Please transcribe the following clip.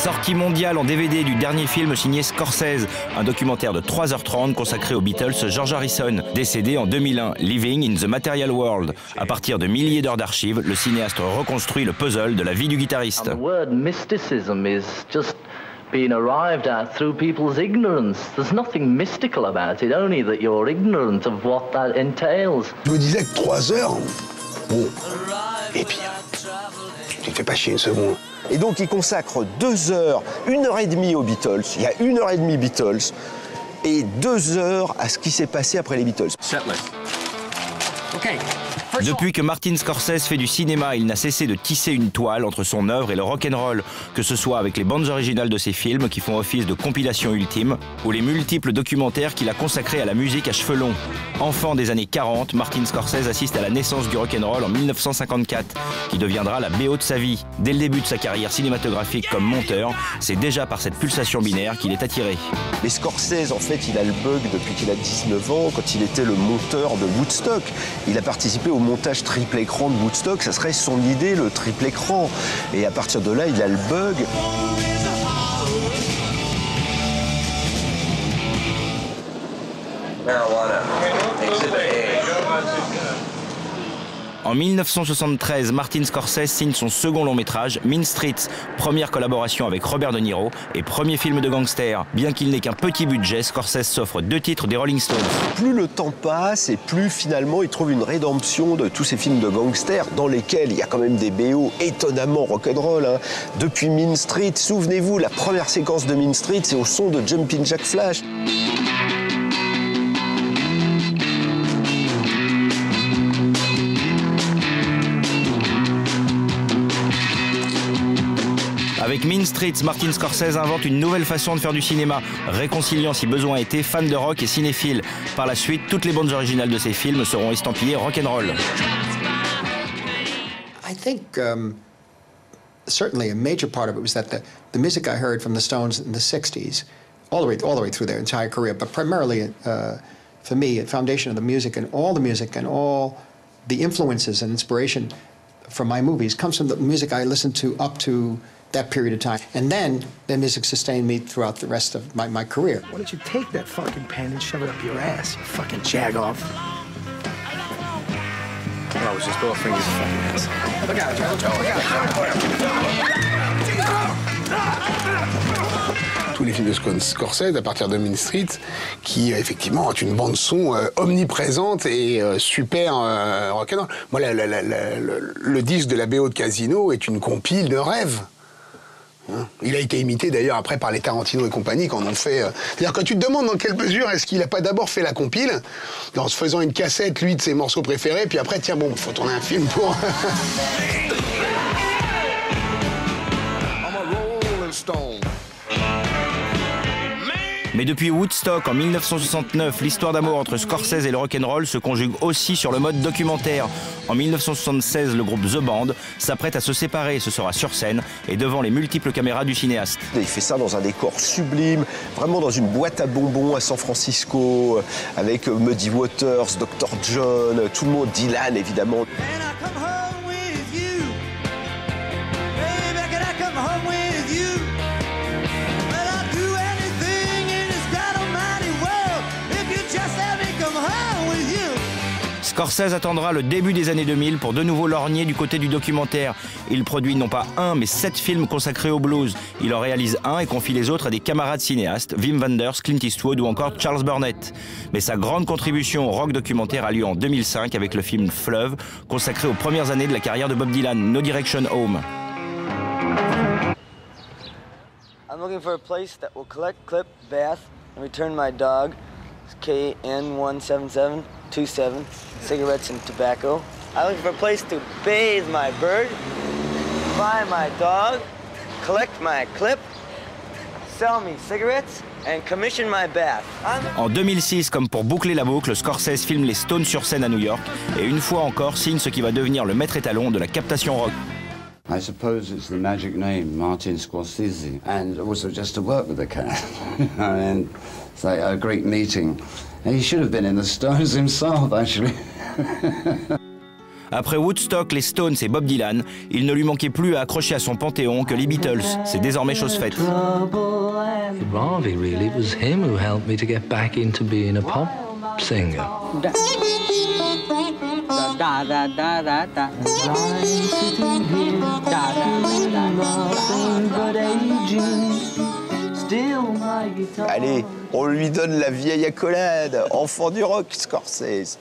Sortie mondiale en DVD du dernier film signé Scorsese, un documentaire de 3h30 consacré aux Beatles George Harrison, décédé en 2001, Living in the Material World. À partir de milliers d'heures d'archives, le cinéaste reconstruit le puzzle de la vie du guitariste. Being arrived at through people's ignorance. There's nothing mystical about it, only that you're ignorant of what that entails. Je me disais que 3 heures, bon, et puis, tu te fais pas chier une seconde. Et donc il consacre 2 heures, 1h30 aux Beatles, il y a 1h30 Beatles, et 2 heures à ce qui s'est passé après les Beatles. Depuis que Martin Scorsese fait du cinéma, il n'a cessé de tisser une toile entre son œuvre et le rock'n'roll, que ce soit avec les bandes originales de ses films qui font office de compilation ultime, ou les multiples documentaires qu'il a consacrés à la musique à cheveux longs. Enfant des années 40, Martin Scorsese assiste à la naissance du rock'n'roll en 1954, qui deviendra la BO de sa vie. Dès le début de sa carrière cinématographique comme monteur, c'est déjà par cette pulsation binaire qu'il est attiré. Mais Scorsese, en fait, il a le bug depuis qu'il a 19 ans, quand il était le monteur de Woodstock. Il a participé au montage triple écran de Woodstock, ça serait son idée, le triple écran. Et à partir de là, il a le bug. En 1973, Martin Scorsese signe son second long métrage, Mean Streets, première collaboration avec Robert De Niro et premier film de gangster. Bien qu'il n'ait qu'un petit budget, Scorsese s'offre 2 titres des Rolling Stones. Plus le temps passe et plus finalement il trouve une rédemption de tous ces films de gangsters dans lesquels il y a quand même des BO étonnamment rock'n'roll. Hein. Depuis Mean Streets, souvenez-vous, la première séquence de Mean Streets, c'est au son de Jumpin' Jack Flash. Avec Mean Streets, Martin Scorsese invente une nouvelle façon de faire du cinéma, réconciliant si besoin était fans de rock et cinéphiles. Par la suite, toutes les bandes originales de ses films seront estampillées rock'n'roll. I think certainly a major part of it was that the music I heard from the Stones in the 60s, all the way through their entire career, but primarily for me, a foundation of the music and all the influences and inspiration from my movies comes from the music I listened to up to that period of time. And then the music sustained me throughout the rest of my career. Why don't you take that fucking pen and shove it up your ass, you fucking jagoff? I was just offering you the fucking ass. Look out, Joe, Tous les films de Scorsese, à partir de Mean Street, qui effectivement ont une bande-son omniprésente et super rock'n'roll. Moi, le disque de la BO de Casino est une compile de rêve. Il a été imité d'ailleurs après par les Tarantino et compagnie quand on en fait. C'est-à-dire quand tu te demandes dans quelle mesure est-ce qu'il n'a pas d'abord fait la compile, en se faisant une cassette, lui, de ses morceaux préférés, puis après, tiens, bon, faut tourner un film pour. Mais depuis Woodstock en 1969, l'histoire d'amour entre Scorsese et le rock'n'roll se conjugue aussi sur le mode documentaire. En 1976, le groupe The Band s'apprête à se séparer. Ce sera sur scène et devant les multiples caméras du cinéaste. Il fait ça dans un décor sublime, vraiment dans une boîte à bonbons à San Francisco, avec Muddy Waters, Dr. John, tout le monde, Dylan évidemment. Scorsese attendra le début des années 2000 pour de nouveau lorgner du côté du documentaire. Il produit non pas 1 mais 7 films consacrés au blues. Il en réalise un et confie les autres à des camarades cinéastes, Wim Wenders, Clint Eastwood ou encore Charles Burnett. Mais sa grande contribution au rock documentaire a lieu en 2005 avec le film Fleuve, consacré aux premières années de la carrière de Bob Dylan, No Direction Home. I'm looking for a place that will collect, clip, bath, and return my dog. KN17727, cigarettes and tobacco. I'm looking for a place to bathe my bird, buy my dog, collect my clip, sell me cigarettes, and commission my bath. En 2006, comme pour boucler la boucle, Scorsese filme les Stones sur scène à New York et une fois encore signe ce qui va devenir le maître étalon de la captation rock. I suppose it's the magic name, Martin Scorsese, and also just to work with the cat. And it's like a great meeting. And he should have been in the Stones himself, actually. Après Woodstock, les Stones et Bob Dylan, il ne lui manquait plus à accrocher à son panthéon que les Beatles. C'est désormais chose faite. Harvey, really, it was him who helped me to get back into being a pop singer. Allez, on lui donne la vieille accolade. Enfant du rock, Scorsese.